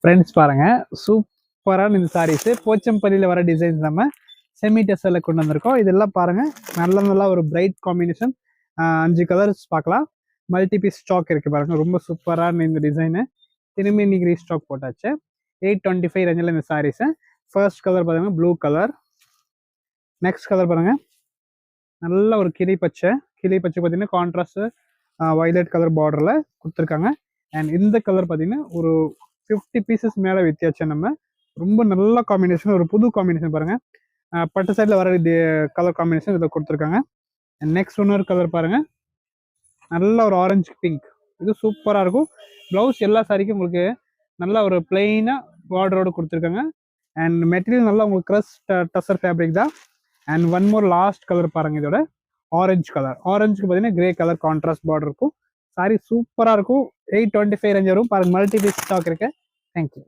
Friends பாருங்க, சூப்பரான இந்த சாரீஸ் போச்சம்பள்ளியில் வர டிசைன்ஸ் நம்ம செமி டெஸ்ஸில் கொண்டு வந்திருக்கோம். இதெல்லாம் பாருங்க, நல்ல ஒரு பிரைட் காம்பினேஷன். 5 கலர்ஸ் பார்க்கலாம். மல்டி பீஸ் ஸ்டாக் இருக்கு பாருங்க, ரொம்ப சூப்பரான இந்த டிசைனு. திரும்பி இன்னைக்கு ரீஸ்டாக் போட்டாச்சு. 825 ரேஞ்சில் இந்த சாரீஸ். ஃபர்ஸ்ட் கலர் பாருங்க ப்ளூ கலர். நெக்ஸ்ட் கலர் பாருங்க, நல்ல ஒரு கிளி பச்சை பார்த்தீங்கன்னா கான்ட்ராஸ்ட் வயலட் கலர் பார்டரில் கொடுத்துருக்காங்க. அண்ட் இந்த கலர் பார்த்தீங்கன்னா ஒரு 50 பீசஸ் மேலே வித்தியாச்சம். நம்ம ரொம்ப நல்ல காம்பினேஷன், ஒரு புது காம்பினேஷன் பாருங்க. பட்டு சைடில் வர கலர் காம்பினேஷன் இதில் கொடுத்துருக்காங்க. அண்ட் நெக்ஸ்ட் இன்னொரு கலர் பாருங்க, நல்ல ஒரு ஆரஞ்சு பிங்க். இது சூப்பராக இருக்கும். ப்ளவுஸ் எல்லா சாரிக்கும் உங்களுக்கு நல்ல ஒரு பிளெயினாக பார்டரோடு கொடுத்துருக்காங்க. அண்ட் மெட்டீரியல் நல்லா உங்களுக்கு க்ரஷ் டசர் ஃபேப்ரிக் தான். And one more last colour பாருங்க, இதோட ஆரஞ்சு கலர். ஆரஞ்சுக்கு பார்த்தீங்கன்னா கிரே கலர் கான்ட்ராஸ்ட் பார்டர் இருக்கும். சாரி சூப்பராக இருக்கும். 825 ரேஞ்ச் வரும் பாருங்க. மல்டி பீஸ் ஸ்டாக் இருக்கு. தேங்க்யூ.